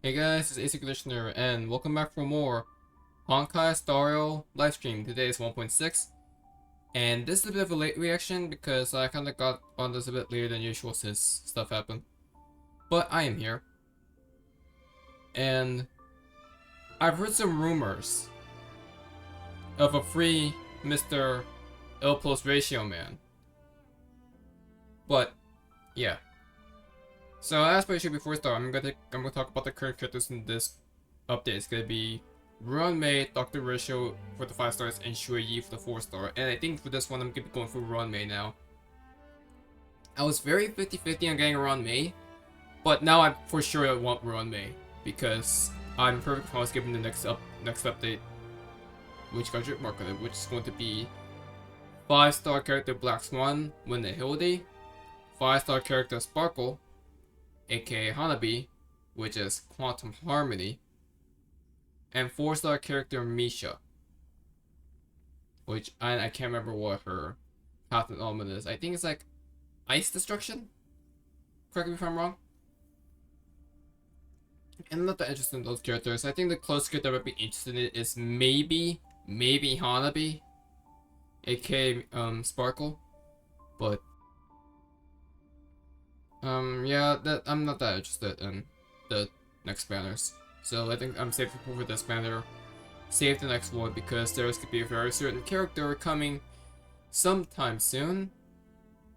Hey guys, it's ACairconditioner and welcome back for more Honkai Starrail livestream. Today is 1.6 and this is a bit of a late reaction because I kinda got on this a bit later than usual since stuff happened. But I am here. And I've heard some rumors of a free Mr. L plus ratio man. But yeah. So as per usual, before we start, I'm gonna talk about the current characters in this update. It's gonna be Ruan Mei, Dr. Ratio for the 5 stars, and Shui Yi for the 4 star. And I think for this one, I'm gonna be going for Ruan Mei now. I was very 50-50 on getting Ruan Mei, but now I'm for sure I want Ruan Mei because I'm perfect promise given the next update, which got drip mark on it, which is going to be 5-star character Black Swan, Win the Hilde, 5-star character Sparkle, aka Hanabi, which is Quantum Harmony, and 4-star character Misha, which I can't remember what her patent element is. I think it's like Ice Destruction? Correct me if I'm wrong. And I'm not that interested in those characters. I think the closest character I would be interested in is maybe Hanabi, aka Sparkle, but yeah, I'm not that interested in the next banners. So I think I'm safe for this banner. Save the next one because there's could be a very certain character coming sometime soon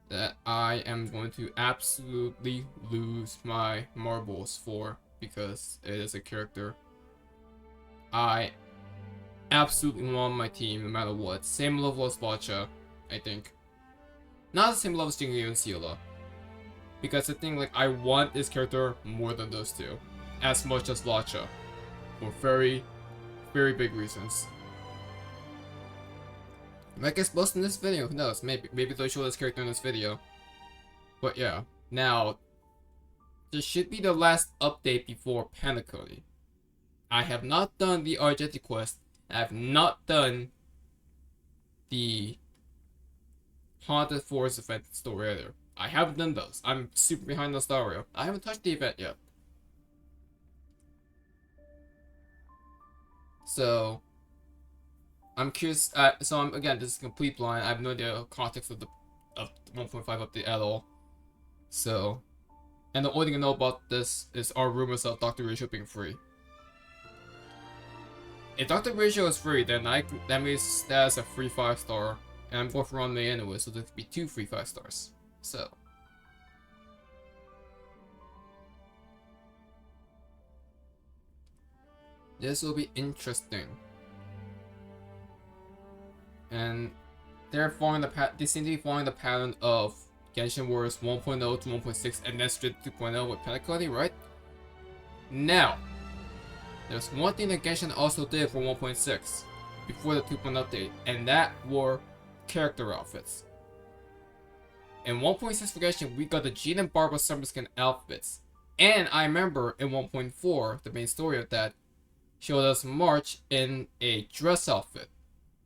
that I am going to absolutely lose my marbles for because it is a character I absolutely want on my team no matter what. Same level as Vacha, I think. Not the same level as Jingu and Ciela. Because I think like I want this character more than those two, as much as Vacha, for very, very big reasons. I might get most in this video. Who knows? Maybe they'll show this character in this video. But yeah, now this should be the last update before Penacony. I have not done the Argenti quest. I have not done the Haunted Forest event story either. I haven't done those. I'm super behind on Starrail. I haven't touched the event yet. So I'm curious. Again, this is complete blind. I have no idea context of the 1.5 update at all. So, and the only thing I know about this is our rumors of Dr. Ratio being free. If Dr. Ratio is free, then that means that's a free 5-star, and I'm going for Ruan Mei anyway, so there could be 2 free 5 stars. So this will be interesting, and they seem to be following the pattern of Genshin Wars 1.0 to 1.6 and then straight to 2.0 with Penacony, right? Now, there's one thing that Genshin also did for 1.6 before the 2.0 update, and that were character outfits. In 1.6 for Genshin, we got the Jean and Barbara summer skin outfits. And I remember in 1.4, the main story of that, showed us March in a dress outfit.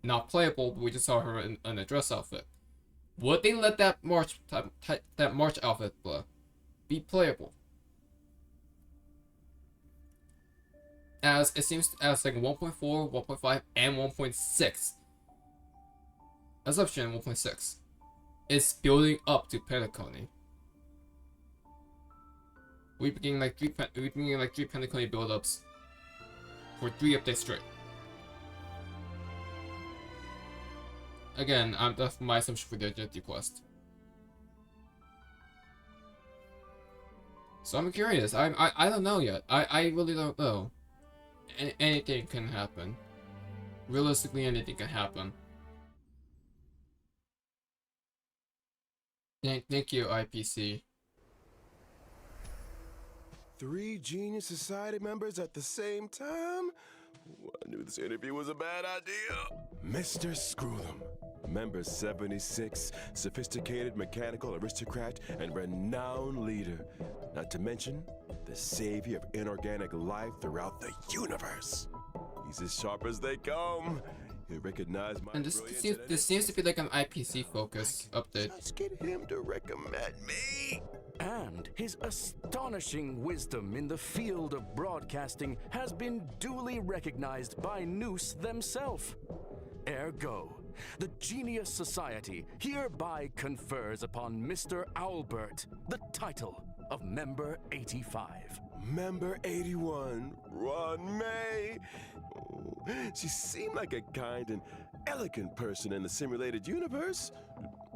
Not playable, but we just saw her in a dress outfit. Would they let that March outfit be playable? As it seems as like 1.4, 1.5, and 1.6. Assumption 1.6. Is building up to Penacony. We're beginning like 3 Penacony build-ups for 3 updates straight. Again, that's my assumption for the Argenti quest. So I'm curious. I don't know yet. I really don't know. Anything can happen. Realistically, anything can happen. Thank you, IPC. 3 Genius Society members at the same time? I knew this interview was a bad idea. Mr. Screw Them, member 76, sophisticated mechanical aristocrat and renowned leader. Not to mention, the savior of inorganic life throughout the universe. He's as sharp as they come. He'll recognize my this seems to be like an IPC focus update. Let's get him to recommend me. And his astonishing wisdom in the field of broadcasting has been duly recognized by Noose themselves. Ergo, the Genius Society hereby confers upon Mr. Owlbert the title of Member 85. Member 81, Ron May. Oh, she seemed like a kind and elegant person in the simulated universe.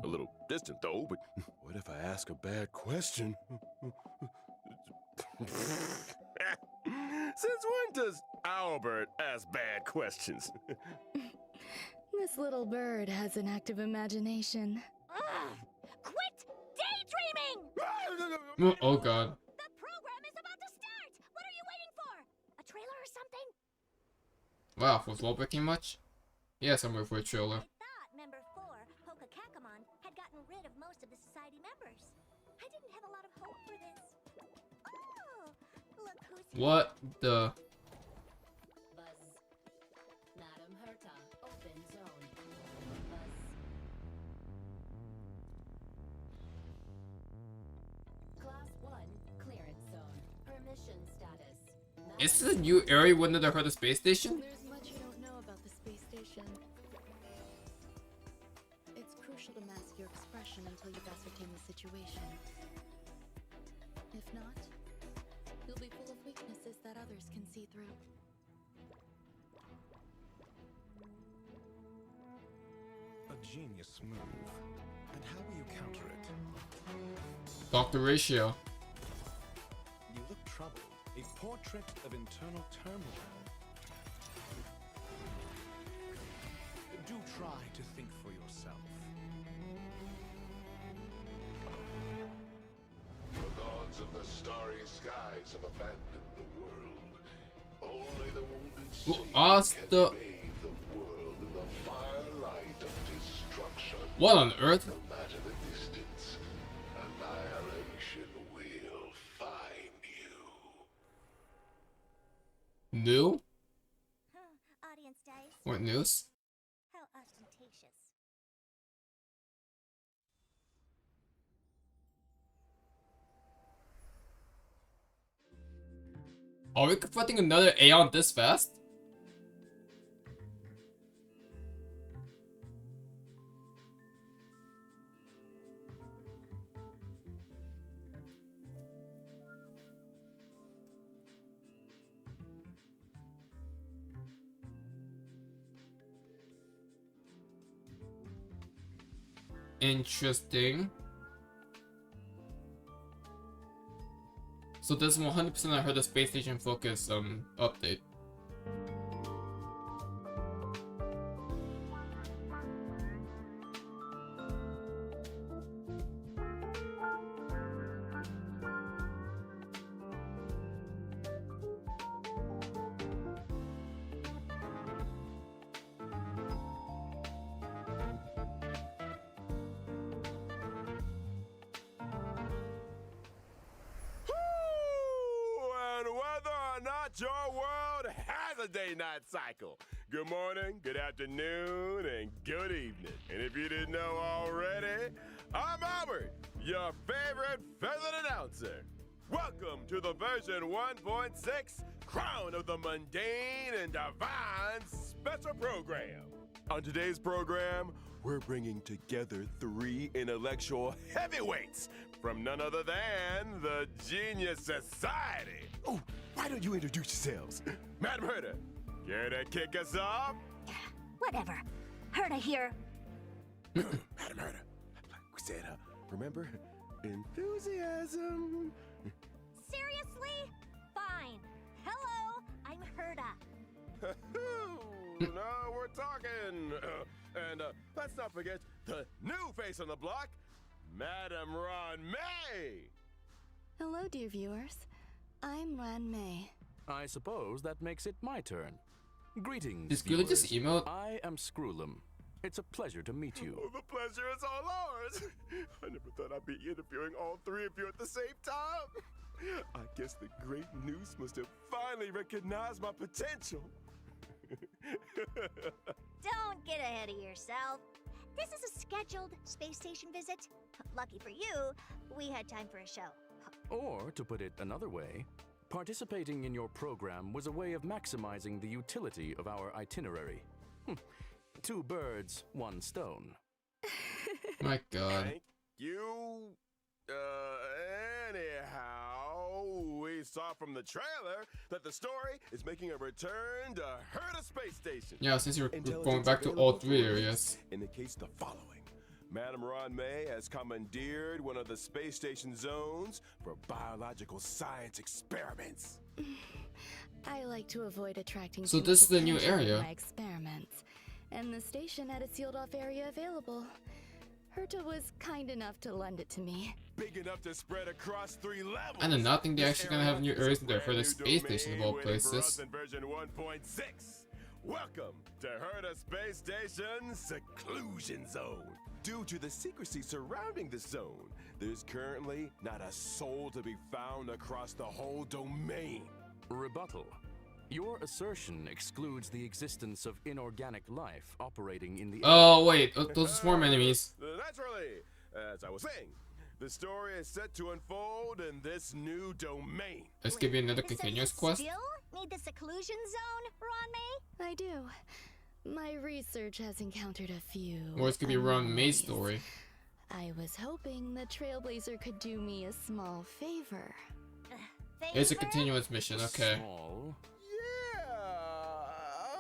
A little distant, though, but what if I ask a bad question? Since when does Albert ask bad questions? This little bird has an active imagination. Ugh! Quit daydreaming! Oh god. The program is about to start! What are you waiting for? A trailer or something? Wow, was wall breaking much? Yes, I'm waiting for a trailer. I thought Member 4, Pokakakamon, had gotten rid of most of the society members. I didn't have a lot of hope for this. Oh, look who's here. What the? Buzz. Madam Herta, open zone. Buzz. Class 1, clearance zone. Permission status. Is this a new area within the Herta space station? There's much you don't know about the space station. It's crucial to mask your expression until you've ascertained the situation. If not, you'll be full of weaknesses that others can see through. A genius move. And how will you counter it? Dr. Ratio. You look troubled. A portrait of internal turmoil. Do try to think for yourself. The gods of the starry skies have abandoned the world. Only the wounded soul ask can the- bathe the world in the firelight of destruction. What on earth? No matter the distance, annihilation will find you. New? Audience dice. What news? How ostentatious. Are we confronting another Aeon this fast? Interesting. So this 100% I heard the space station focus update. And whether or not your world has a day-night cycle. Good morning, good afternoon, and good evening. And if you didn't know already, I'm Albert, your favorite feathered announcer. Welcome to the version 1.6 Crown of the Mundane and Divine special program. On today's program, we're bringing together 3 intellectual heavyweights from none other than the Genius Society. Oh, why don't you introduce yourselves? Madam Herta, care to kick us off? Whatever. Herta here. Madam Herta, we said, remember, enthusiasm. Seriously? Fine. Hello, I'm Herta. No, we're talking. And let's not forget the new face on the block, Madam Ron May. Hello, dear viewers. I'm Ran May. I suppose that makes it my turn. Greetings, Is Gula just viewers. emailed? I am Screwlum. It's a pleasure to meet you. Oh, the pleasure is all ours. I never thought I'd be interviewing all 3 of you at the same time. I guess the great Noose must have finally recognized my potential. Don't get ahead of yourself. This is a scheduled space station visit. Lucky for you, we had time for a show. Or, to put it another way, participating in your program was a way of maximizing the utility of our itinerary. 2 birds, 1 stone. My god. Thank you. Anyhow, we saw from the trailer that the story is making a return to Herta Space Station. Yeah, since you're going Intelligence back to all available 3 for areas. release indicates the following. Madame Ron May has commandeered one of the space station zones for biological science experiments. I like to avoid attracting So too this much is the new attention with area. my experiments, and the station had a sealed-off area available. Herta was kind enough to lend it to me. Big enough to spread across 3 levels. I did not think they're This actually gonna have area new is a areas in there for brand the new space station of all domain waiting for us places. in version 1.6. Welcome to Herta Space Station Seclusion Zone. Due to the secrecy surrounding the zone, there's currently not a soul to be found across the whole domain. Rebuttal. Your assertion excludes the existence of inorganic life operating in the Oh wait, those are swarm enemies. Naturally, as I was saying, the story is set to unfold in this new domain. Let's give you another So continuous you quest. still need the seclusion zone, Ron May? I do. My research has encountered a few. Or it's gonna be Ron May's anomalies. story. I was hoping the Trailblazer could do me a small favor. It's a Favor? continuous mission, okay. Small. Yeah,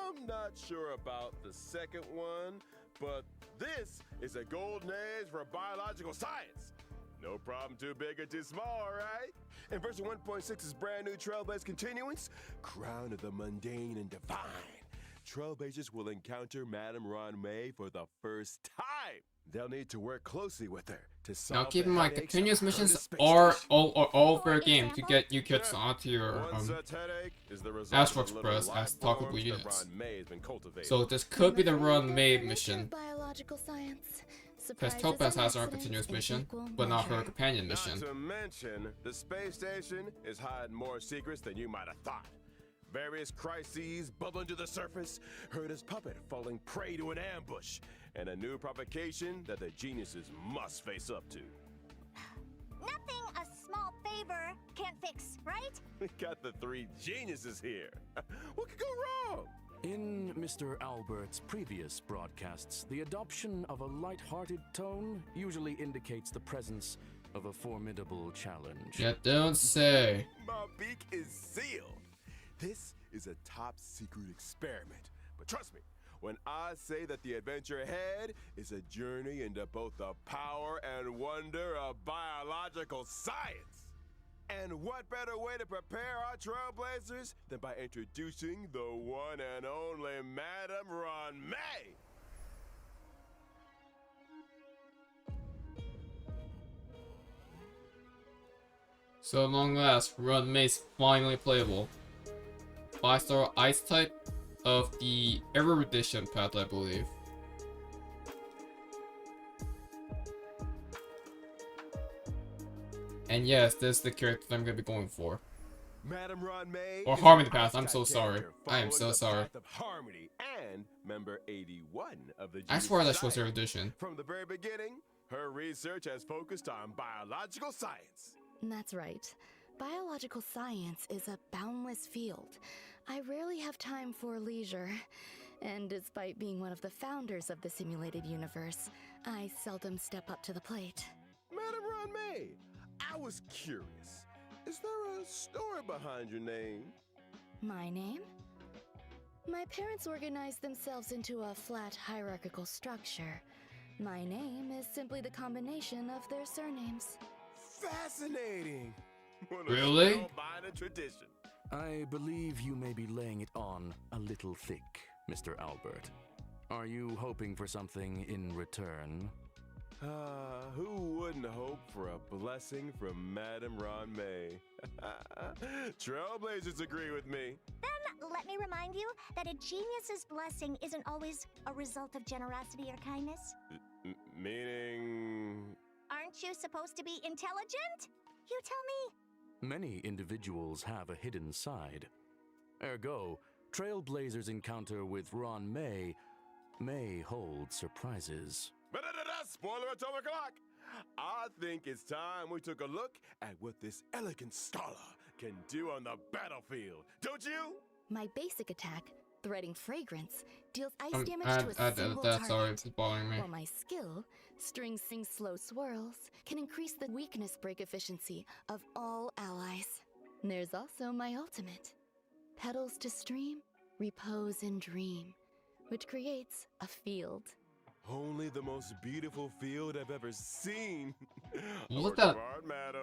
I'm not sure about the second one, but this is a golden age for biological science. No problem too big or too small, right? In version 1.6's brand new Trailblazer continuance, Crown of the Mundane and Divine, Trailblazers will encounter Madame Ron May for the first time. They'll need to work closely with her to solve Now keep the in mind, headaches continuous of missions Herta Space are Station. all For fair game to example? get you kids onto your One such headache is the result Astral of the little Express as life talkable forms that units. Ron May has been cultivating. So this could be the I'm Ron afraid May the nature mission. of biological science. Because Surprises Topaz and has her own accidents continuous in mission, equal but not her measure. companion Not mission. to mention, the space station is hiding more secrets than you might have thought. Various crises bubbling to the surface, Herta's puppet falling prey to an ambush, and a new provocation that the geniuses must face up to. Nothing a small favor can't fix, right? We got the 3 geniuses here. What could go wrong? In Mr. Albert's previous broadcasts, the adoption of a light-hearted tone usually indicates the presence of a formidable challenge. Yeah, don't say. My beak is sealed. This is a top secret experiment. But trust me, when I say that the adventure ahead is a journey into both the power and wonder of biological science. And what better way to prepare our Trailblazers than by introducing the one and only Madame Ron May? So long last, Ron May's finally playable. 5-star ice type of the erudition path, I believe. And yes, this is the character that I'm gonna be going for. Madame Ron May Or is Harmony an Path, I'm ice so type sorry. character I am following so the sorry. path of Harmony and member 81 of the I Genius swear that shows Society. erudition. From the very beginning, her research has focused on biological science. That's right. Biological science is a boundless field. I rarely have time for leisure. And despite being one of the founders of the simulated universe, I seldom step up to the plate. Madame Ron May, I was curious. Is there a story behind your name? My name? My parents organized themselves into a flat hierarchical structure. My name is simply the combination of their surnames. Fascinating. One of Really? spellbinding tradition. I believe you may be laying it on a little thick, Mr. Albert. Are you hoping for something in return? Who wouldn't hope for a blessing from Madame Ron May? Trailblazers agree with me. Then let me remind you that a genius's blessing isn't always a result of generosity or kindness. Meaning... Aren't you supposed to be intelligent? You tell me. Many individuals have a hidden side. Ergo, Trailblazer's encounter with Ron may hold surprises. Spoiler atomic clock! I think it's time we took a look at what this elegant scholar can do on the battlefield, don't you? My basic attack, Threading Fragrance, deals ice damage to a Add single that, sorry, target. it's bothering me. While my skill, String Sing Slow Swirls, can increase the weakness break efficiency of all allies. There's also my ultimate, Petals to Stream, Repose and Dream, which creates a field. Only the most beautiful field I've ever seen. What the?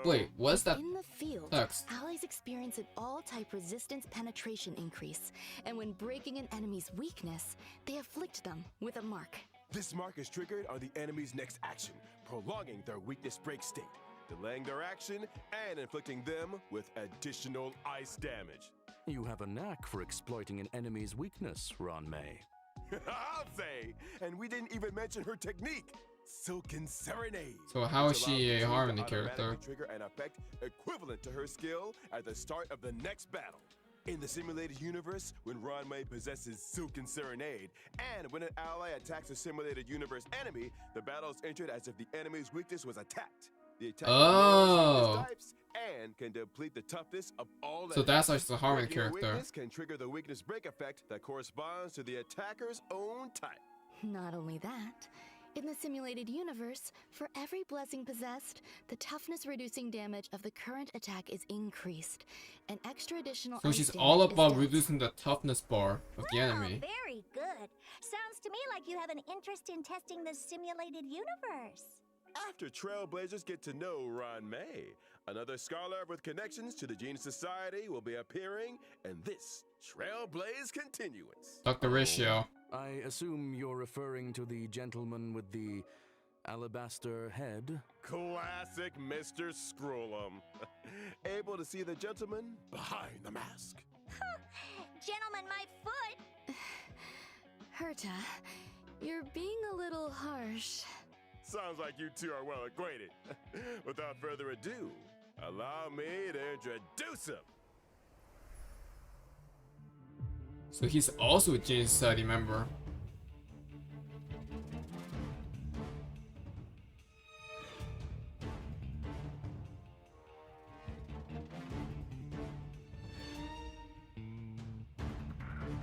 Wait, what's that In the field, text? allies experience an all-type resistance penetration increase, and when breaking an enemy's weakness, they afflict them with a mark. This mark is triggered on the enemy's next action, prolonging their weakness break state, delaying their action, and inflicting them with additional ice damage. You have a knack for exploiting an enemy's weakness, Ron May. I'll say! And we didn't even mention her technique, Silken Serenade. So how is which allows she the a team to harmony automatically character? trigger an effect equivalent to her skill at the start of the next battle. In the simulated universe, when Ron May possesses Silken Serenade, and when an ally attacks a simulated universe enemy, the battle is entered as if the enemy's weakness was attacked. The attack types and can deplete the toughness of all. So that's like the harmony Breaking a character. weakness can trigger the weakness break effect that corresponds to the attacker's own type. Not only that, in the simulated universe, for every blessing possessed, the toughness-reducing damage of the current attack is increased. An extra additional So ice she's damage all is about dealt. reducing the toughness bar of the enemy. Very good. Sounds to me like you have an interest in testing the simulated universe. After Trailblazers get to know Ron May, another scholar with connections to the Genius Society will be appearing in this Trailblaze Continuance. Dr. Ratio. I assume you're referring to the gentleman with the alabaster head? Classic Mr. Scrollum. Able to see the gentleman behind the mask. Gentlemen, my foot! Herta, you're being a little harsh. Sounds like you two are well acquainted. Without further ado, allow me to introduce him. So he's also a Genius Society member.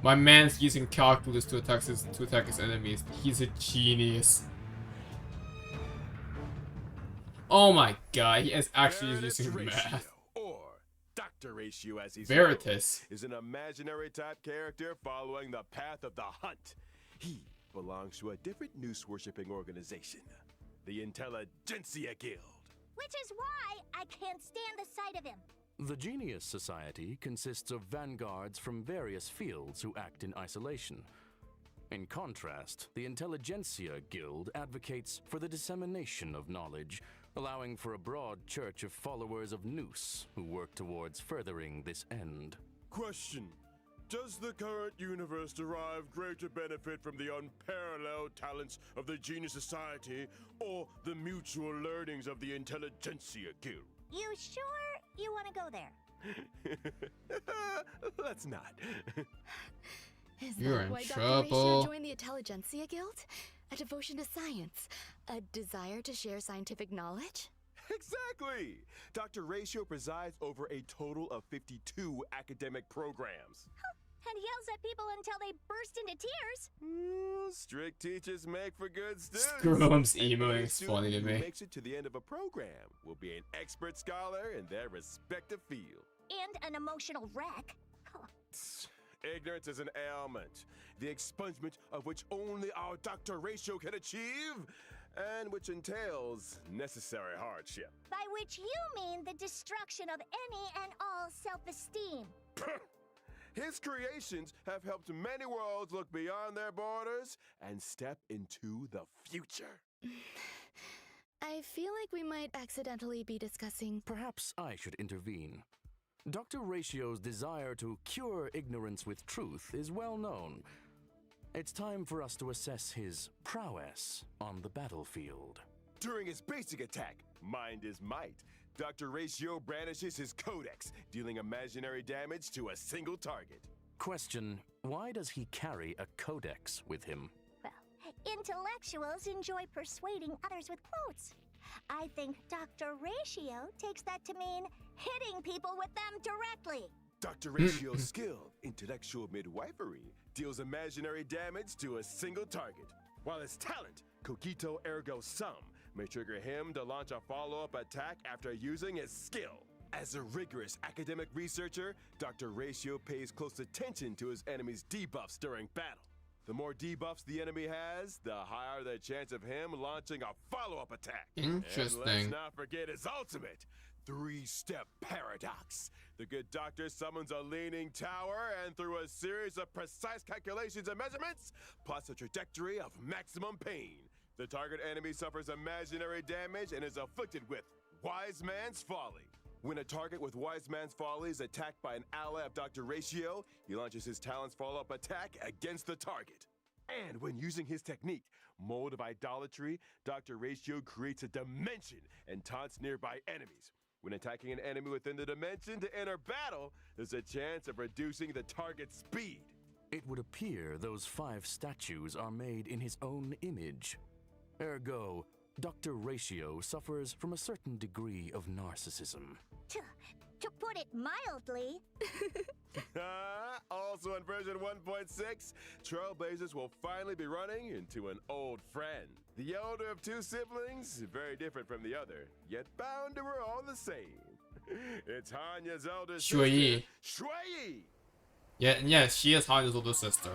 My man's using calculus to attack his enemies. He's a genius. Oh my god, he is actually Veritas using Ratio, math. or Dr. Ratio as he's Veritas. known, is an imaginary type character following the path of the hunt. He belongs to a different noose-worshipping organization, the Intelligentsia Guild. Which is why I can't stand the sight of him. The Genius Society consists of vanguards from various fields who act in isolation. In contrast, the Intelligentsia Guild advocates for the dissemination of knowledge, allowing for a broad church of followers of Noose who work towards furthering this end. Question. Does the current universe derive greater benefit from the unparalleled talents of the Genius Society or the mutual learnings of the Intelligentsia Guild? You sure you want to go there? Let's not. Is You're that in why Dr. trouble. Ratio joined the Intelligentsia Guild? A devotion to science? A desire to share scientific knowledge? Exactly! Dr. Ratio presides over a total of 52 academic programs. And yells at people until they burst into tears. Strict teachers make for good students. Scrum's And emo any is student funny to who me. makes it to the end of a program will be an expert scholar in their respective field. And an emotional wreck. Ignorance is an ailment, the expungement of which only our Dr. Ratio can achieve, and which entails necessary hardship. By which you mean the destruction of any and all self-esteem. His creations have helped many worlds look beyond their borders and step into the future. I feel like we might accidentally be discussing. Perhaps I should intervene. Dr. Ratio's desire to cure ignorance with truth is well known. It's time for us to assess his prowess on the battlefield. During his basic attack, Mind is Might, Dr. Ratio brandishes his codex, dealing imaginary damage to a single target. Question: why does he carry a codex with him? Well, Intellectuals enjoy persuading others with quotes. I think Dr. Ratio takes that to mean hitting people with them directly. Dr. Ratio's skill, intellectual midwifery, deals imaginary damage to a single target, while his talent, Cogito Ergo Sum, may trigger him to launch a follow-up attack after using his skill. As a rigorous academic researcher, Dr. Ratio pays close attention to his enemy's debuffs during battle. The more debuffs the enemy has, the higher the chance of him launching a follow-up attack. Interesting. And let's not forget his ultimate, three-step paradox. The good doctor summons a leaning tower, and through a series of precise calculations and measurements, plots a trajectory of maximum pain. The target enemy suffers imaginary damage and is afflicted with Wise Man's Folly. When a target with Wise Man's Folly is attacked by an ally of Dr. Ratio, he launches his talent's follow-up attack against the target. And when using his technique, Mold of Idolatry, Dr. Ratio creates a dimension and taunts nearby enemies. When attacking an enemy within the dimension to enter battle, there's a chance of reducing the target's speed. It would appear those 5 statues are made in his own image. Ergo, Dr. Ratio suffers from a certain degree of narcissism. To put it mildly. Also in version 1.6, Trailblazers will finally be running into an old friend. The elder of 2 siblings, very different from the other, yet bound to her all the same. It's Hanya's elder sister, Shui. Shui! Yeah, she is Hanya's older sister.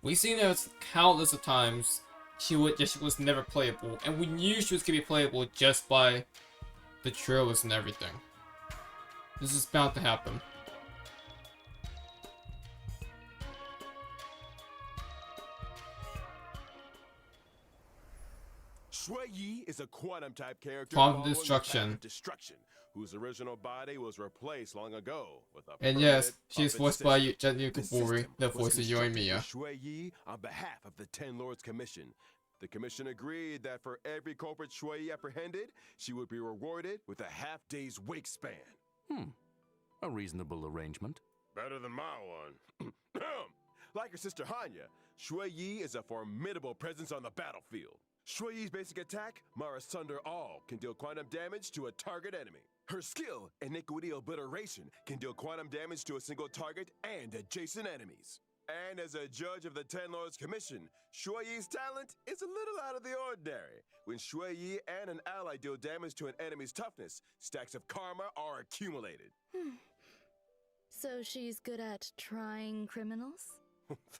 We've seen her countless of times. She was never playable, and we knew she was gonna be playable just by the trailers and everything. This is bound to happen. Shui is a quantum type character Quantum following the destruction. path of destruction, whose original body was replaced long ago with a And yes, permanent she is puppet voiced by system. Jenny The Kaburi, system the was voice of constructed Yoimiya. for Shui on behalf of the Ten Lords Commission. The commission agreed that for every culprit Shui apprehended, she would be rewarded with a half-day's wake span. A reasonable arrangement. Better than my one. Like her sister Hanya, Shui is a formidable presence on the battlefield. Shui's basic attack, Mara Sunder All, can deal quantum damage to a target enemy. Her skill, Iniquity Obliteration, can deal quantum damage to a single target and adjacent enemies. And as a judge of the Ten Lords Commission, Shui's talent is a little out of the ordinary. When Shui and an ally deal damage to an enemy's toughness, stacks of karma are accumulated. So she's good at trying criminals?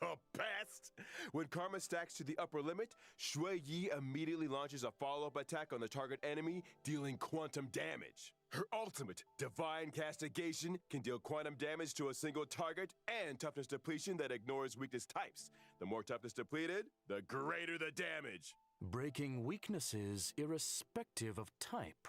The best! When karma stacks to the upper limit, Shui immediately launches a follow-up attack on the target enemy, dealing quantum damage. Her ultimate, Divine Castigation, can deal quantum damage to a single target and toughness depletion that ignores weakness types. The more toughness depleted, the greater the damage. Breaking weaknesses irrespective of type.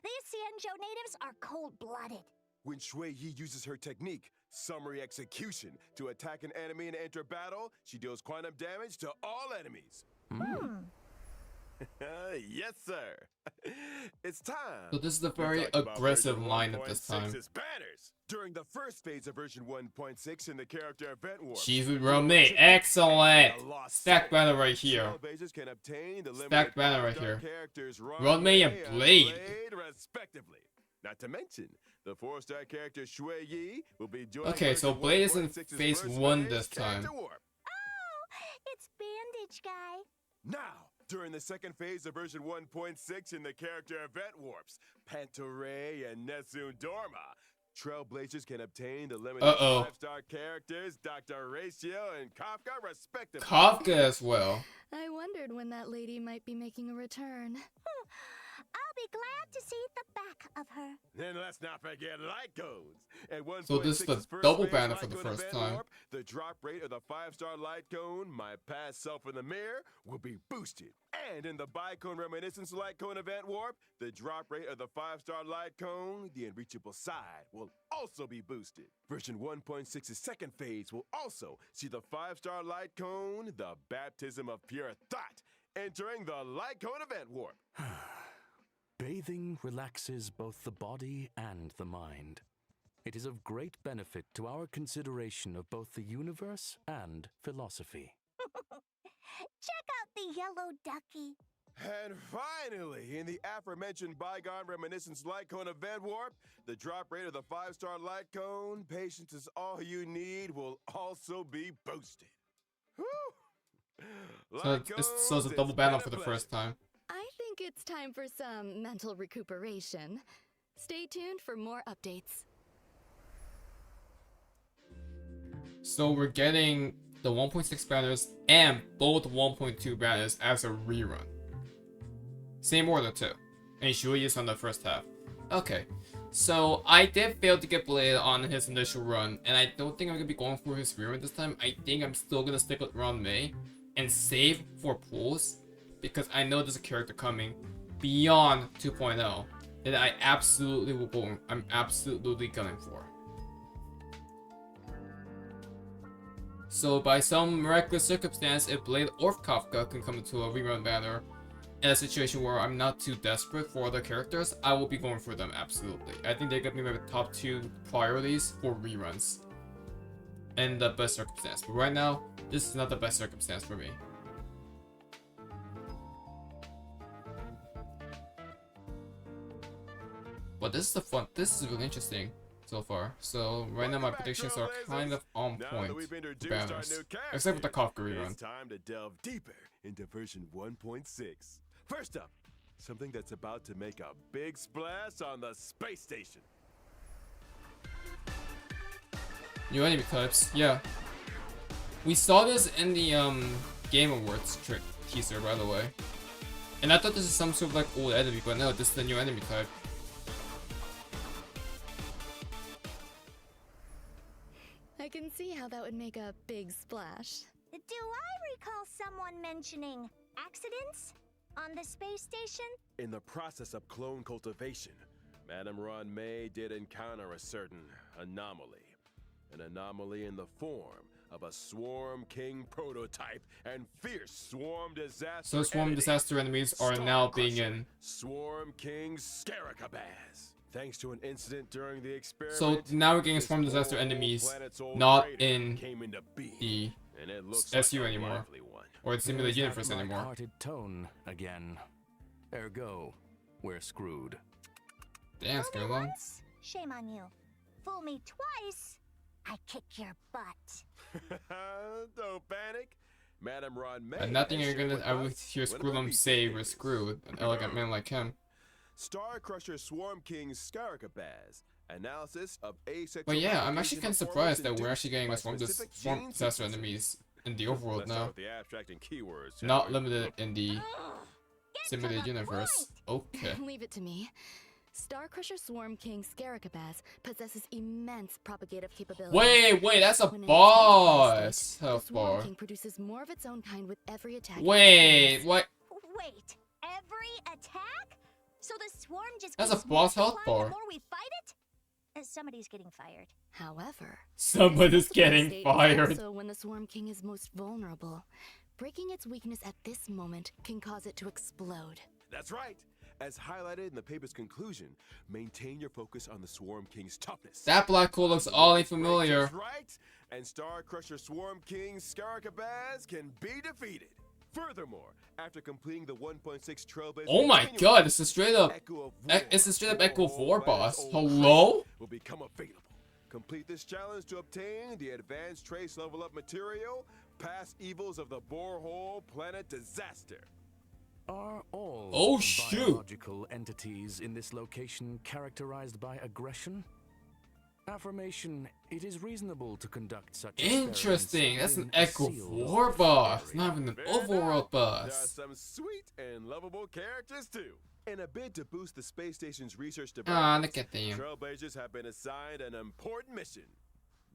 These Xianzhou natives are cold-blooded. When Shui uses her technique, Summary Execution, to attack an enemy and enter battle, she deals quantum damage to all enemies. Yes, sir. It's time. So this is a to very talk about aggressive version lineup this time. 1.6's banners. During the first phase of version 1.6 in the character event warp, Shifu Romei, excellent! Stack banner right here. Trailblazers can obtain the Stack limited banner right five-star here. characters Romei and Blade. respectively. Not to mention, the 4-star character Shui Yi will be joining Okay, so version Blade is in 1.6's phase first 1 phase this time. character warp. Oh, it's Bandage Guy. Now, during the second phase of version 1.6 in the character event warps, Pantoray and Nessun Dorma, Trailblazers can obtain the limited 5-star characters Dr. Ratio and Kafka respectively. Kafka as well. I wondered when that lady might be making a return. I'll be glad to see the back of her. Then let's not forget light cones. At 1.6's So this is the first double phase banner light for the cone first event time. warp, the drop rate of the 5-star light cone, My Past Self in the Mirror, will be boosted. And in the Bicone Reminiscence light cone event warp, the drop rate of the 5-star light cone, The Unreachable Side, will also be boosted. Version 1.6's second phase will also see the 5-star light cone, The Baptism of Pure Thought, entering the light cone event warp. Bathing relaxes both the body and the mind. It is of great benefit to our consideration of both the universe and philosophy. yellow ducky. And finally, in the aforementioned bygone reminiscence light cone event warp, the drop rate of the 5-star light cone, patience is all you need, will also be boosted. Whew. So Light it's a cones, double it's banner been for a the pleasure. first time. I think it's time for some mental recuperation. Stay tuned for more updates. So we're getting the 1.6 banners and both 1.2 banners as a rerun. Same order too. And Shui is on the first half. Okay. So I did fail to get Blade on his initial run, and I don't think I'm gonna be going for his rerun this time. I think I'm still gonna stick with Ron May and save for pools, because I know there's a character coming beyond 2.0 that I absolutely will go. I'm absolutely gunning for. So by some miraculous circumstance, if Blade or Kafka can come into a rerun banner in a situation where I'm not too desperate for other characters, I will be going for them absolutely. I think they're gonna be my top 2 priorities for reruns in the best circumstance. But right now, this is not the best circumstance for me. But this is really interesting so far. So right now my predictions are kind of on Now point that we've for introduced our banners. new Except with the Kafka characters, rerun. it's time to delve deeper into version 1.6. First up, something that's about to make a big splash on the space station. New enemy types, yeah. We saw this in the Game Awards teaser, by the way. And I thought this is some sort of like old enemy, but no, this is the new enemy type. I can see how that would make a big splash. Do I recall someone mentioning accidents on the space station? In the process of clone cultivation, Madame Ron May did encounter a certain anomaly. An anomaly in the form of a Swarm King prototype and fierce Swarm Disaster So Swarm entity. Disaster enemies are now being in. Swarm King Scaricabaz. Thanks to an incident during the experiment. So now we're getting this Swarm Disaster whole enemies, planet's old not crater in came into being, the and it looks SU like a anymore. lively one. Or the Simulated There's that Universe anymore. light-hearted tone again. Ergo, we're screwed. Damn, Fool me Scarlon. once, shame on you. Fool me twice, I kick your butt. Don't panic. Madame Ron May. And nothing has you're shared gonna. with I would us hear what Screwlum movie say it we're is. screwed. An elegant man like him. Star Crusher Swarm King Scaricabaz. Analysis of asexual. But yeah, I'm actually propagation kind of performance surprised that we're induced actually getting by a Swarm specific Disaster gene sequences. enemies in the overworld Let's start now. with the abstract and keywords, shall Not we? limited in the Get to Simulated the Universe. Okay. Leave it to me. Starcrusher Swarm King Scaricabaz possesses immense propagative capabilities. Wait, that's a When in its boss! physical state, How the Swarm far? King produces more of its own kind with every attack. it Wait, performs. what? Wait, every attack? So the swarm just That's a keeps boss health multiplying bar. the more we fight it? Somebody's getting fired. However, Somebody's this getting state is fired. Also, when the Swarm King is most vulnerable, breaking its weakness at this moment can cause it to explode. That's right. As highlighted in the paper's conclusion, maintain your focus on the Swarm King's toughness. That black hole looks oddly familiar. That's right. And Star Crusher Swarm King Scaricabaz can be defeated. Furthermore, after completing the 1.6 Trailblazer, Oh my god, it's a straight up. Echo of It's a straight up Echo of War boss. Planet's Hello? old will become available. Complete this challenge to obtain the advanced trace level up material, past evils of the borehole planet disaster. Are all Oh, shoot. biological entities in this location characterized by aggression? Affirmation, it is reasonable to conduct such Interesting. That's an experiments Echo within a sealed War boss, area. not even an Fair overworld enough. There are boss. some sweet and lovable characters too. In a bid to boost the space station's research Ah, development, look at them. Trailblazers have been assigned an important mission.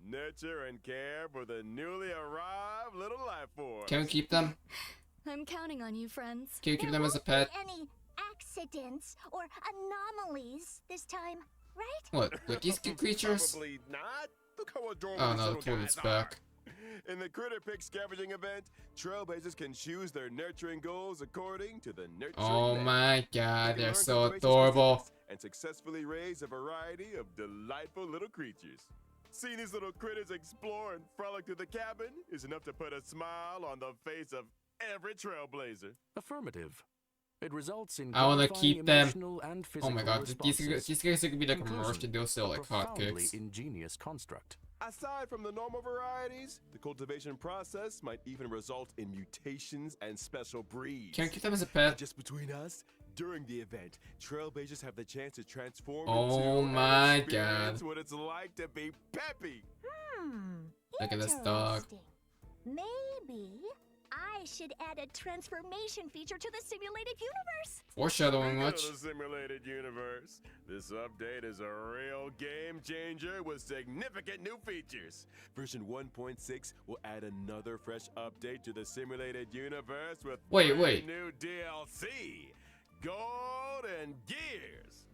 Nurture and care for the newly arrived little life form. Can we keep them? I'm counting on you, friends. Can we keep There them as a won't pet? be any accidents or anomalies this time, right? What? With these two creatures? Probably not. Look how adorable Oh these no, little the toilet's guys back. are. In the Critter Pick scavenging event, Trailblazers can choose their nurturing goals according to the nurturing Oh net. my You god, can they're learn so situations adorable. specifics and successfully raise a variety of delightful little creatures. Seeing these little critters explore and frolic through the cabin is enough to put a smile on the face of every Trailblazer. Affirmative. It results in I want to gratifying keep them. emotional and Oh physical my god, responses. these guys are gonna be like Conclusion, immersed in those a like profoundly hotcakes. ingenious construct. Aside from the normal varieties, the cultivation process might even result in mutations and special breeds. Can't keep them as a And pet. just between us, during the event, Trailblazers have the chance to transform Oh into my and experience God. what it's like to be peppy. Look at this dog. Interesting. Maybe I should add a transformation feature to the simulated universe. Foreshadowing Speaking of much. the simulated universe, this update is a real game changer with significant new features. Version 1.6 will add another fresh update to the simulated universe with Wait. brand new DLC, Gold and Gears.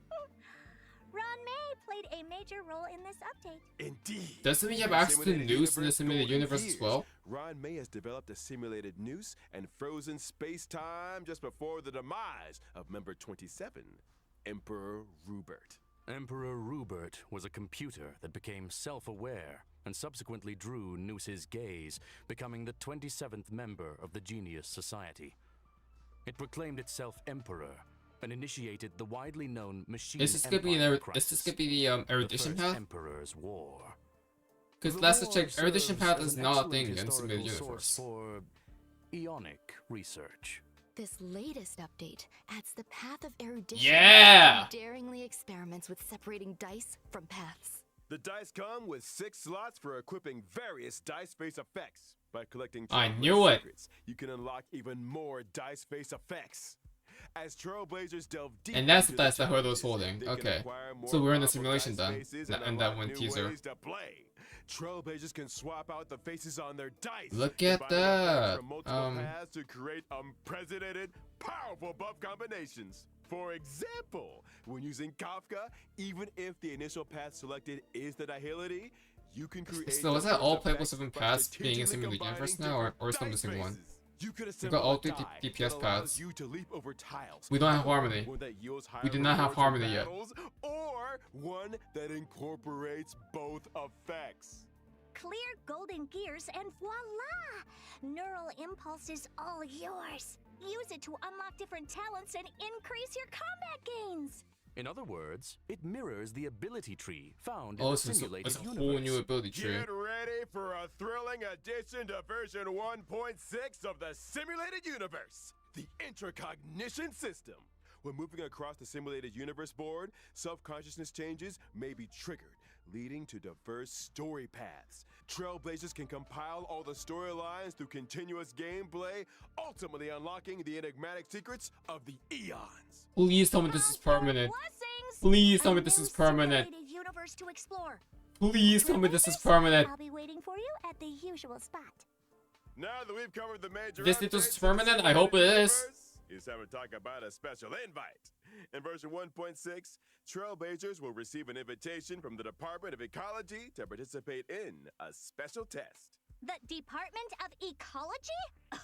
Ron May played a major role in this update. Indeed. Doesn't he have The access to simulated news in the universe, simulated Gold and universe as Gears. well? Ron May has developed a simulated noose and frozen space-time just before the demise of member 27, Emperor Rupert. Emperor Rupert was a computer that became self-aware and subsequently drew Noose's gaze, becoming the 27th member of the Genius Society. It proclaimed itself Emperor and initiated the widely known machine Is this gonna be empire is crisis, this gonna be the the erudition First path? Emperor's War. Because The last I war checked, erudition serves path as is an not a excellent thing in historical simulated source universe. for Ionic research. This latest update adds the path of erudition Yeah! and daringly experiments with separating dice from paths. The dice come with 6 slots for equipping various dice face effects. By collecting I Trailblazer knew it. secrets, you can unlock even more dice face effects. As Trailblazers delve deep And that's into the dice that Hodo was challenges, holding. they can Okay. acquire more So we're in the powerful simulation dice then, faces and that unlock one new teaser. ways to play. Trailblazers can swap out the faces on their dice. Look at combining effects that. from multiple paths to create unprecedented, powerful buff combinations. For example, when using Kafka, even if the initial path selected is the nihility, you can create. So is that all diverse playable effects 7 by paths being in strategically simulated universe combining now, or is there different missing dice one? faces. You could We've got all assemble a 3 die DPS that allows paths. you to leap over tiles. We don't have harmony. One that yields higher We do not have rewards in harmony yet. battles, or one that incorporates both effects. Clear golden gears and voila! Neural impulse is all yours. Use it to unlock different talents and increase your combat gains. In other words, it mirrors the ability tree found in Oh, the so simulated it's a universe. whole new ability tree. Get ready for a thrilling addition to version 1.6 of the simulated universe, the ACairconditioner system. When moving across the simulated universe board, self-consciousness changes may be triggered, leading to diverse story paths. Trailblazers can compile all the storylines through continuous gameplay, ultimately unlocking the enigmatic secrets of the eons. Please tell me this is permanent. Blessings! Please tell A me this new is permanent. simulated universe to explore. Please tell me this is permanent. I'll be waiting for you at the usual spot. Now that we've covered the major This updates is to the permanent? I hope it simulated is. universe, it's time to talk about a special invite. In version 1.6, Trailblazers will receive an invitation from the Department of Ecology to participate in a special test. The Department of Ecology? Ugh.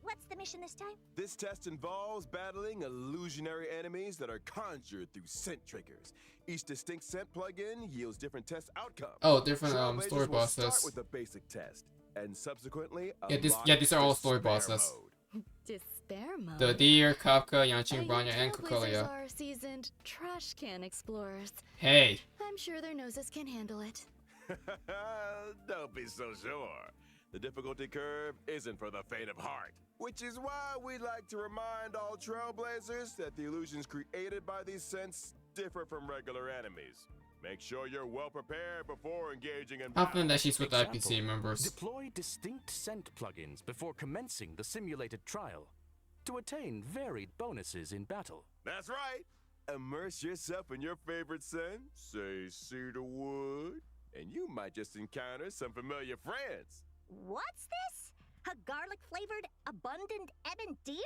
What's the mission this time? This test involves battling illusionary enemies that are conjured through scent triggers. Each distinct scent plugin yields different test outcomes. Oh, different Trailblazers story will start bosses. with a basic test, and subsequently Yeah, these are all story despair bosses. mode. Despair mode. The Deer, Kafka, Oh, Yanqing, you Branya, and Trailblazers Kokolia. are seasoned trash can explorers. Hey, I'm sure their noses can handle it. Don't be so sure. The difficulty curve isn't for the faint of heart. Which is why we'd like to remind all Trailblazers that the illusions created by these scents differ from regular enemies. Make sure you're well prepared before engaging in battle. often that she's with the Example, IPC members. Deploy distinct scent plugins before commencing the simulated trial to attain varied bonuses in battle. That's right. Immerse yourself in your favorite scent, say cedarwood, and you might just encounter some familiar friends. What's this? A garlic-flavored, abundant ebon deer?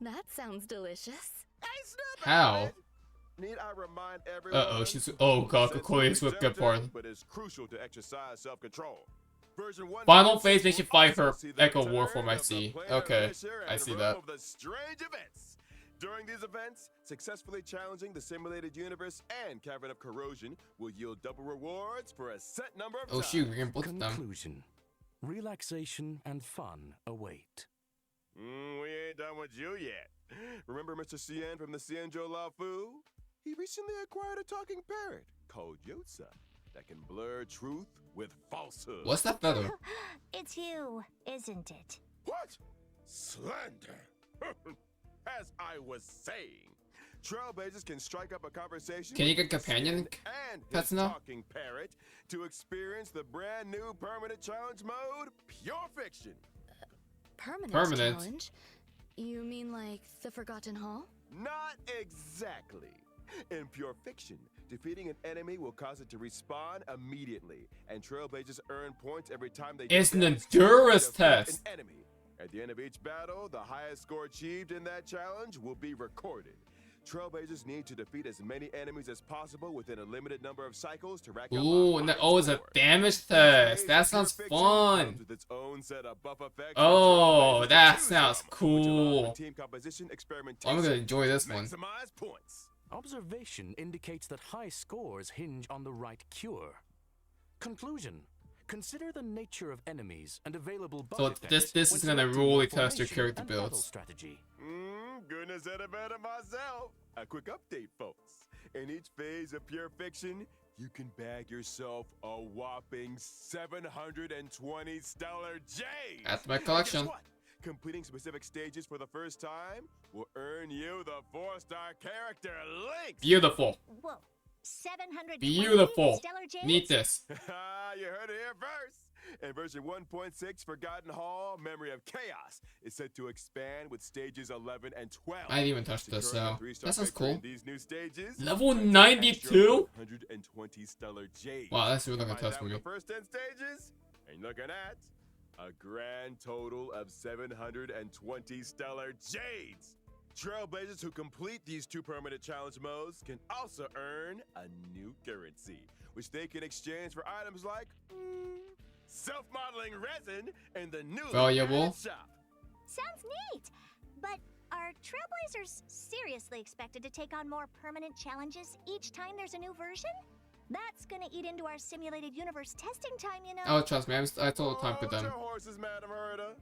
That sounds delicious. It's not How? bad. Need I remind everyone? Oh god, Scents Kokolia's can be with good part. tempting, but it's crucial to exercise self-control. Version 1 Final phase, they should will fight also her see the Echo return War form, I of the see. Planet Okay, Fisher I and see Realm that. of the strange events. During these events, successfully challenging the simulated universe and Cavern of Corrosion will yield double rewards for a set number of Oh times. shoot, we're getting both of them. Conclusion. Relaxation and fun await. We ain't done with you yet. Remember Mr. Cien from the Cienjo La Fu? He recently acquired a talking parrot called Yotza that can blur truth with falsehood. What's that feather? It's you, isn't it? What? Slander! As I was saying, Trailblazers can strike up a conversation. Can you get with companion Cien and his pets now? talking parrot to experience the brand new permanent challenge mode, Pure Fiction. Permanent challenge? You mean like the Forgotten Hall? Not exactly. In Pure Fiction, defeating an enemy will cause it to respawn immediately, and Trailblazers earn points every time they It's an defeat endurance an test. enemy. At the end of each battle, the highest score achieved in that challenge will be recorded. Trailblazers need to defeat as many enemies as possible within a limited number of cycles to rack up Ooh, a and that, high oh, it's a score. damage Each test. phase That of Pure sounds Fiction fun. comes with its own set of buff effects Oh, for Trailblazers to that choose sounds from, which allows cool. for team composition I'm experimentation gonna enjoy this to one. maximize points. Observation indicates that high scores hinge on the right cure. Conclusion. Consider the nature of enemies and available buff So effects this when is gonna selecting really your test your formation character and battle builds. strategy. Goodness, said it better myself. A quick update, folks. In each phase of Pure Fiction, you can bag yourself a whopping 720 stellar J's. That's my And collection. guess what? Completing specific stages for the first time will earn you the 4-star character links. Beautiful. Whoa. 700 Beautiful. stellar jades? Need this. You heard it here first. In version 1.6, Forgotten Hall, Memory of Chaos is set to expand with stages 11 and 12. I didn't even touch this, Securing a so 3-star that sounds victory in cool. These new stages, Level earns an 92? extra 120 stellar jades. Wow, that's really gonna Combine test that with me. the first 10 stages, and you're looking at a grand total of 720 stellar jades. Trailblazers who complete these 2 permanent challenge modes can also earn a new currency, which they can exchange for items like self-modeling resin in the new Valuable. shop. Sounds neat. But are Trailblazers seriously expected to take on more permanent challenges each time there's a new version? That's gonna eat into our simulated universe testing time, you know. Oh, trust me, I told time for Hold them. your horses, Madam Herta.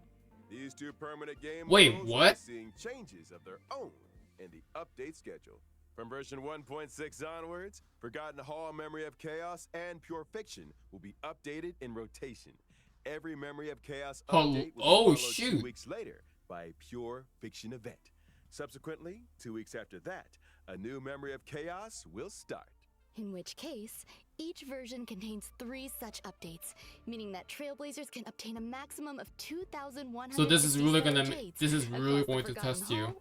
These 2 permanent game Wait, modes what? are seeing changes of their own in the update schedule. From version 1.6 onwards, Forgotten Hall, Memory of Chaos, and Pure Fiction will be updated in rotation. Every Memory of Chaos update will be followed 2 shoot. weeks later by a Pure Fiction event. Subsequently, 2 weeks after that, a new Memory of Chaos will start. In which case, each version contains 3 such updates, meaning that Trailblazers can obtain a maximum of 2,100. So this is really going to test you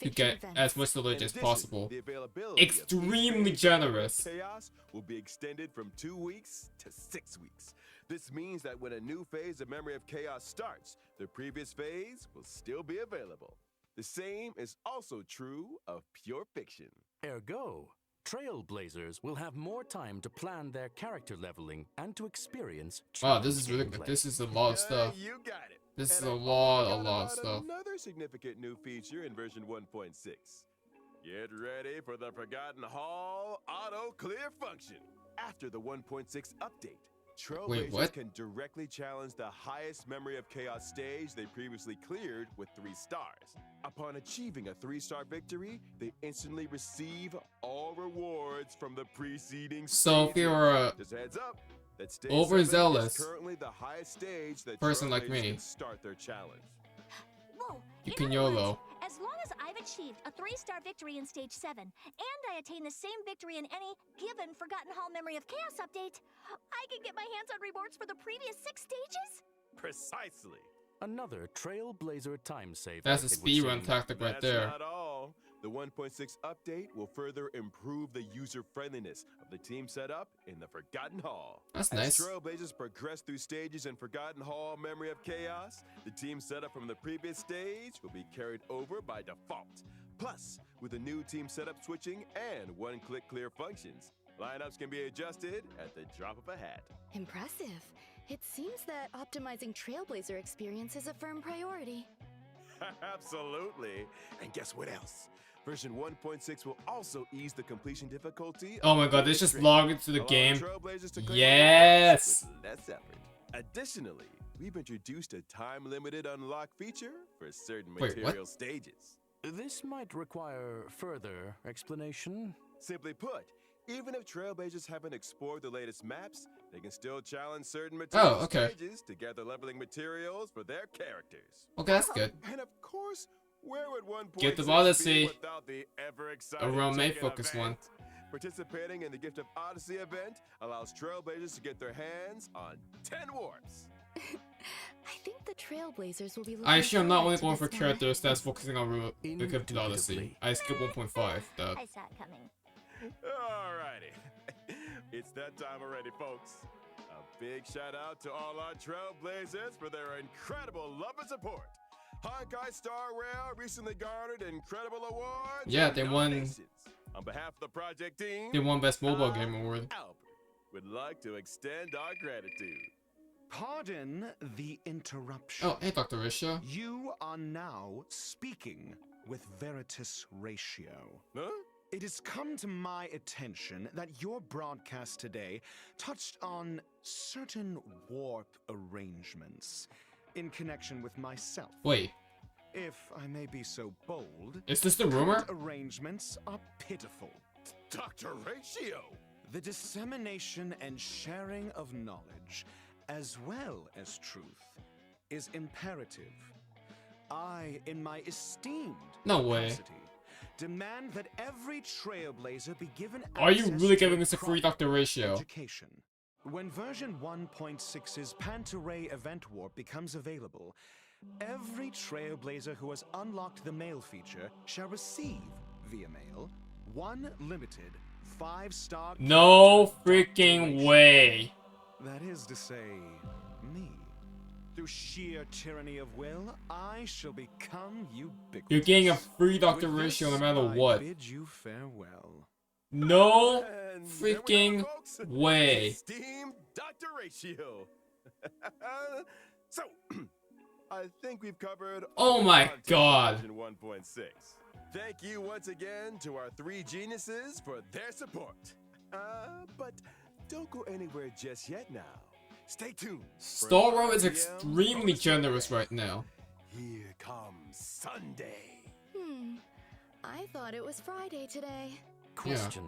to get as much In knowledge as addition, possible. the availability of each Extremely phase of Memory of generous. Chaos will be extended from 2 weeks to 6 weeks. This means that when a new phase of Memory of Chaos starts, the previous phase will still be available. The same is also true of Pure Fiction. Ergo, Trailblazers will have more time to plan their character leveling and to experience Wow, this is really gameplay. this is a lot of stuff. You got it. This is And a I lot forgot of about stuff. Another significant new feature in version 1.6. Get ready for the Forgotten Hall auto clear function. After the 1.6 update, Trailblazers what? can directly challenge the highest Memory of Chaos stage they previously cleared with 3 stars. Upon achieving a 3-star victory, they instantly receive all rewards from the preceding So if you're a Just heads up, that stage overzealous 7 is currently the highest stage that person like Trailblazers me, can start their challenge. Whoa. you in can other YOLO. words, as long as I've achieved a 3-star victory in stage 7, and I attain the same victory in any given Forgotten Hall Memory of Chaos update, I can get my hands on rewards for the previous 6 stages? Precisely. Another Trailblazer time saver. That's a it would speedrun seem. tactic right That's there. not all. The 1.6 update will further improve the user-friendliness of the team setup in the Forgotten Hall. That's As nice. Trailblazers progress through stages in Forgotten Hall Memory of Chaos, the team setup from the previous stage will be carried over by default. Plus, with the new team setup switching and one-click clear functions, lineups can be adjusted at the drop of a hat. Impressive. It seems that optimizing Trailblazer experience is a firm priority. Absolutely. And guess what else? Version 1.6 will also ease the completion difficulty. Oh my of god, let's just training, log into the allowing game. Trailblazers to claim Yes! rewards with less effort. Additionally, we've introduced a time-limited unlock feature for certain Wait, what? material stages. This might require further explanation. Simply put, even if Trailblazers haven't explored the latest maps, they can still challenge certain material stages to gather leveling materials for their characters. Okay, that's good. And of course, where would 1.6 Gift of Odyssey. be without the ever-exciting A realm check-in focused one. event? Participating in the Gift of Odyssey event allows Trailblazers to get their hands on 10 warps. I think the Trailblazers will be looking I assume I'm not only forward to going for this one. characters that's focusing on the Gift of Odyssey. I skipped 1.5, though. I saw it coming. Alrighty. It's that time already, folks. A big shout out to all our Trailblazers for their incredible love and support. Honkai Starrail recently garnered incredible awards. Yeah, and they won. nominations. On behalf of the project team, They won Best Mobile Game Award. Albert would like to extend our gratitude. Pardon the interruption. Oh, hey, Dr. Risha. You are now speaking with Veritas Ratio. Huh? It has come to my attention that your broadcast today touched on certain warp arrangements in connection with myself. Wait, If I may be so bold, is this the rumor? current arrangements are pitiful. Dr. Ratio! The dissemination and sharing of knowledge, as well as truth, is imperative. I, in my esteemed No way. capacity, demand that every Trailblazer be given Are you access really to giving us a free proper Dr. Ratio? education. When version 1.6's Pantaray event warp becomes available, every Trailblazer who has unlocked the mail feature shall receive, via mail, one limited 5-star No character freaking declaration. way. That is to say, me. Through sheer tyranny of will, I shall become ubiquitous. You're getting a free Dr. With Ratio no this, matter I what. bid you farewell. No And there we have it, freaking folks. way. Esteemed Dr. Ratio. So, I think we've covered Oh all my content God. in version 1.6. Thank you once again to our 3 geniuses for their support. But don't go anywhere just yet now. Stay tuned. for Stellaron is 9 p.m. extremely bonus generous content. right now. Here comes Sunday. I thought it was Friday today. Question.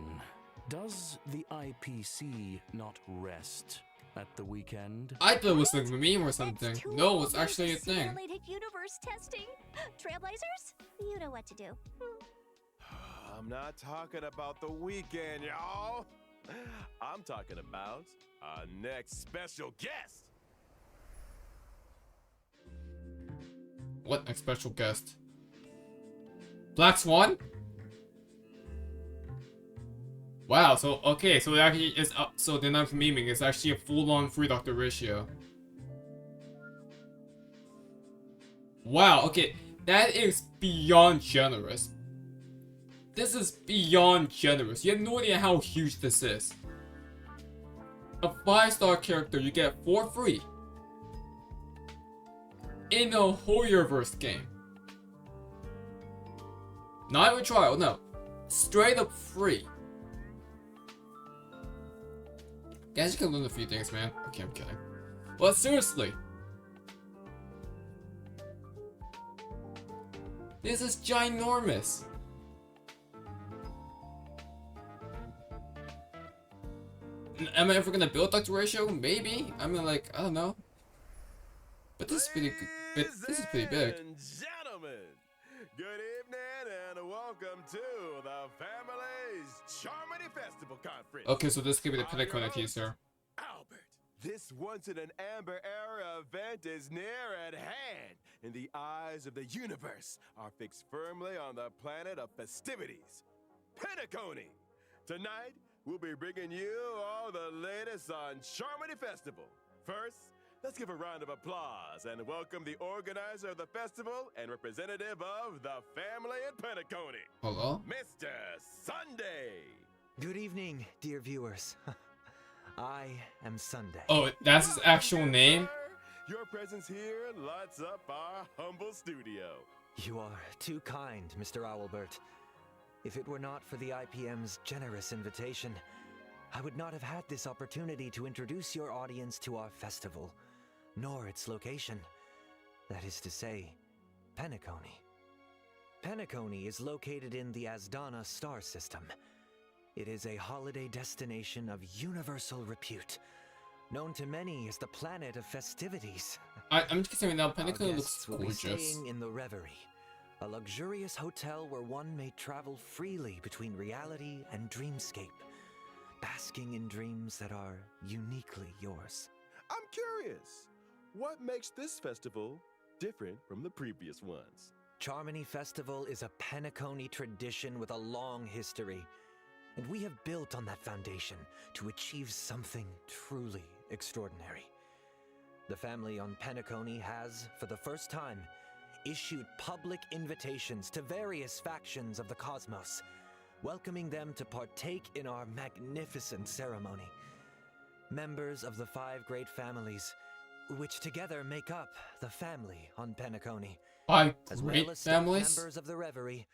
Does the IPC not rest at the weekend? I thought it was like a meme or That's something. 2 No, whole it's days actually a of thing. Simulated universe testing. Trailblazers, you know what to do. I'm not talking about the weekend, y'all. I'm talking about our next special guest. What a special guest. Black Swan? Wow, so okay, so it actually is up, so they're not memeing, it's actually a full-on free Dr. Ratio. Wow, okay, that is beyond generous. This is beyond generous. You have no idea how huge this is. A 5-star character you get for free. In a Hoyoverse game. Not even trial, no. Straight up free. Guys, you can learn a few things, man. Okay, I'm kidding. But seriously. This is ginormous. Am I ever gonna build Dr. Ratio? Maybe. I mean, like, I don't know. But this is pretty good. This is pretty big. Ladies and gentlemen, good evening and welcome to the Family's Charmony Festival Conference. Okay, so this could be the I'm your pinnacle host, teaser. Albert. This once in an amber era event is near at hand, and the eyes of the universe are fixed firmly on the planet of festivities, Pentaconi. Tonight, we'll be bringing you all the latest on Charmony Festival. First, let's give a round of applause and welcome the organizer of the festival and representative of the family in Pentaconi, Hello? Mr. Sunday. Good evening, dear viewers. I am Sunday. Oh, that's his actual name? Sir, your presence here lights up our humble studio. You are too kind, Mr. Owlbert. If it were not for the IPM's generous invitation, I would not have had this opportunity to introduce your audience to our festival. nor its location. That is to say, Penacony. Penacony is located in the Asdana star system. It is a holiday destination of universal repute, known to many as the planet of festivities. I'm just considering now, Penacony Our looks guests will be gorgeous. staying in the Reverie, a luxurious hotel where one may travel freely between reality and dreamscape, basking in dreams that are uniquely yours. I'm curious. What makes this festival different from the previous ones? Charmony Festival is a Penacony tradition with a long history, and we have built on that foundation to achieve something truly extraordinary. The family on Penacony has, for the first time, issued public invitations to various factions of the cosmos, welcoming them to partake in our magnificent ceremony. Members of the 5 great families, which together make up the family on Penacony, 5 as great well as staff families? members of the Reverie,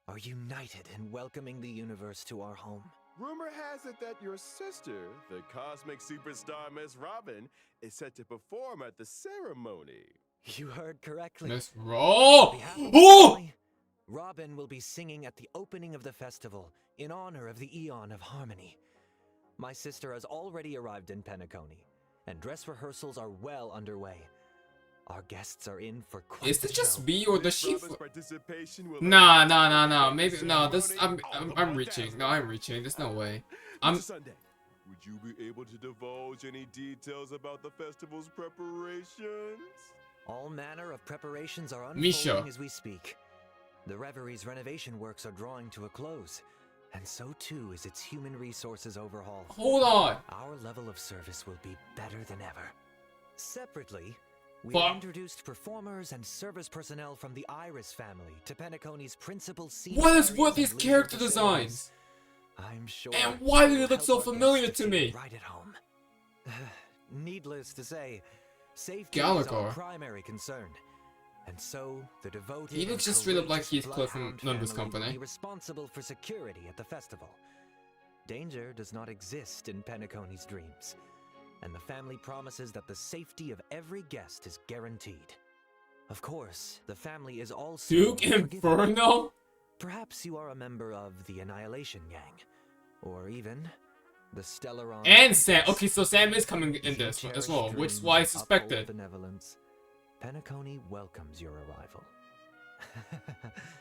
are united in welcoming the universe to our home. Rumor has it that your sister, the cosmic superstar Miss Robin, is set to perform at the ceremony. You heard correctly. Miss On Ro. behalf of the Oh! family, Robin will be singing at the opening of the festival in honor of the Eon of Harmony. My sister has already arrived in Penacony, and dress rehearsals are well underway. Our guests are in for quite Is this the just show. me or does Miss she? Robin's participation will Nah. Maybe make no. the This ceremony I'm all I'm about reaching. dazzling. No, I'm reaching. There's no way. Mr. Sunday, would you be able to divulge any details about the festival's preparations? All manner of preparations are Misha. unfolding as we speak. The Reverie's renovation works are drawing to a close, and so too is its human resources overhaul. Hold on. Our level of service will be better than ever. Separately, we But- introduced performers and service personnel from the Iris family to Penacony's principal scene. What is with areas these and leisure character facilities. designs? I'm sure. And why do it they will look so help our familiar guests to feel me? Right at home. Needless to say, safety is Gallagher. our primary concern. And so, the devoted He looks and just straight up like courageous Heathcliff from Bloodhound Numbers family will Company. be responsible for security at the festival. Danger does not exist in Penacony's dreams, and the family promises that the safety of every guest is guaranteed. Of course, the family is also Duke forgiving. Inferno? Perhaps you are a member of the Annihilation Gang, or even the Stellaron. And Sam. Okay, so Sam is coming in this as well, which is why I suspected. Benevolence. Penacony welcomes your arrival.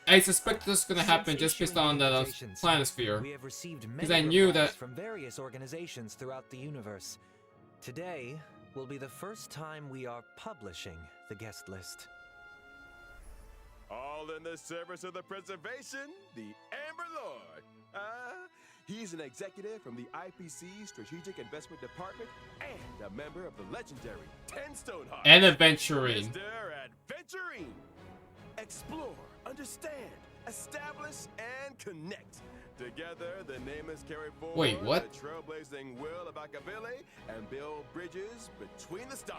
I suspect this is gonna happen just based on the planosphere. We have received Because many I knew replies that- from various organizations throughout the universe. Today will be the first time we are publishing the guest list. All in the service of the preservation, the Amber Lord. He's an executive from the IPC Strategic Investment Department and a member of the legendary 10 Stoneheart. And adventuring. Mr. Adventuring. Explore, understand, establish, and connect. Together, the nameless carry forward Wait, what? the trailblazing will of Akavili and build bridges between the stars.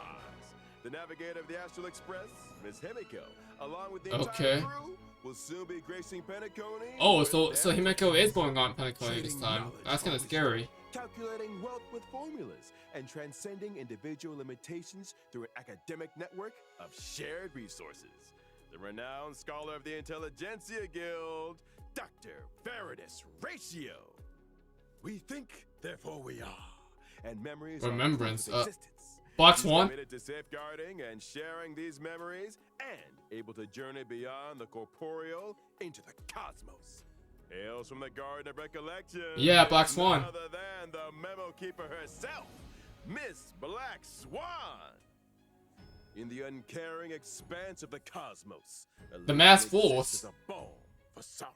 The navigator of the Astral Express, Miss Himiko, along with the Okay. entire crew, will soon be gracing Penacony. Oh, with so their Himiko is going on Penacony this trading time. knowledge That's kind of always scary. calculating wealth with formulas, and transcending individual limitations through an academic network of shared resources. The renowned scholar of the Intelligentsia Guild, Dr. Veritas Ratio. We think, therefore we are. And memories Remembrance, are proof of existence. Box He's one. committed to safeguarding and sharing these memories, and able to journey beyond the corporeal into the cosmos. Hails from the Garden of Recollection. Yeah, Black is Swan. none other than the memo keeper herself, Miss Black Swan. In the uncaring expanse of the cosmos, The mass exists force. as a balm for sorrow,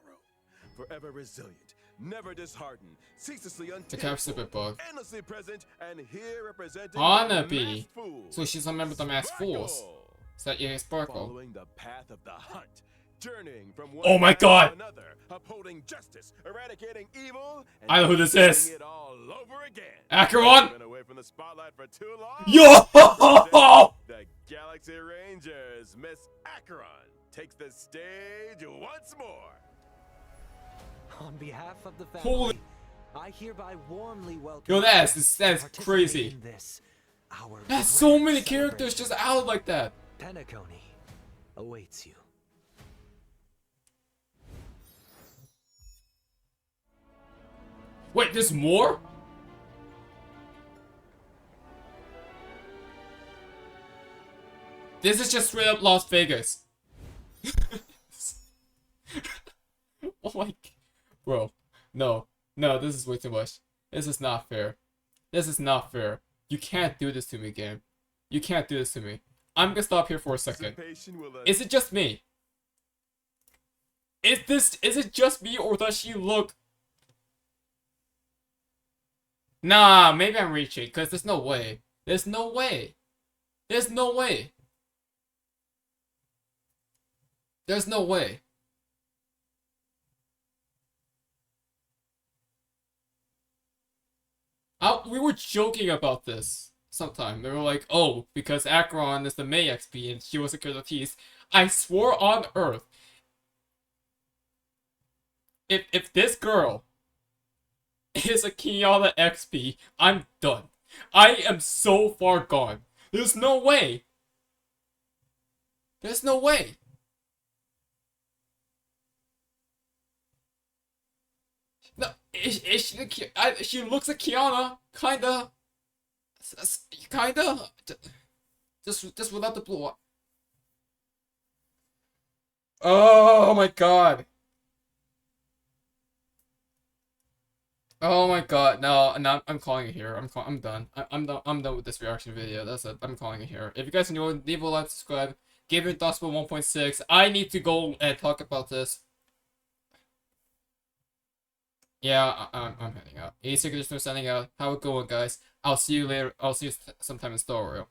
forever resilient, never disheartened, ceaselessly The cap untearful, stupid bug. endlessly present, and here representing Honabe. the masked fool, So she's a member of the mass force. Sparkle. Is that yeah, Sparkle? Following the path of the hunt, journeying from one Oh my path to God. another, upholding justice, eradicating evil, and I know who this doing is. it all over again. Acheron? Been away from the spotlight for too long. Yo! The Galaxy Rangers, Miss Acheron, takes the stage once more. On behalf of the family, Holy- I hereby warmly welcome. Yo, you that's to that's participate crazy. in this, our That's so grand many characters celebration. just out like that. Penacony awaits you. Wait, there's more? This is just straight up Las Vegas. Oh my... Bro, no. No, this is way too much. This is not fair. This is not fair. You can't do this to me, game. You can't do this to me. I'm gonna stop here for a second. Is it just me? Is it just me, or does she look... Nah, maybe I'm reaching, because there's no way. There's no way. There's no way. There's no way. We were joking about this sometime. They were like, oh, because Acheron is the May XP and she was a Kurtis. I swore on Earth, if this girl is a Kiana XP, I'm done. I am so far gone. There's no way. There's no way. No, is she the she looks like Kiana, kinda. Kinda. Just without the blue. Oh my god. Oh my god, no, I'm calling it here. I'm done. I'm done with this reaction video. That's it. I'm calling it here. If you guys enjoyed, leave a like, subscribe, give your thoughts about 1.6. I need to go and talk about this. Yeah, I'm heading out. ACairconditioner signing out. Have a good one, guys. I'll see you later. I'll see you sometime in Starrail.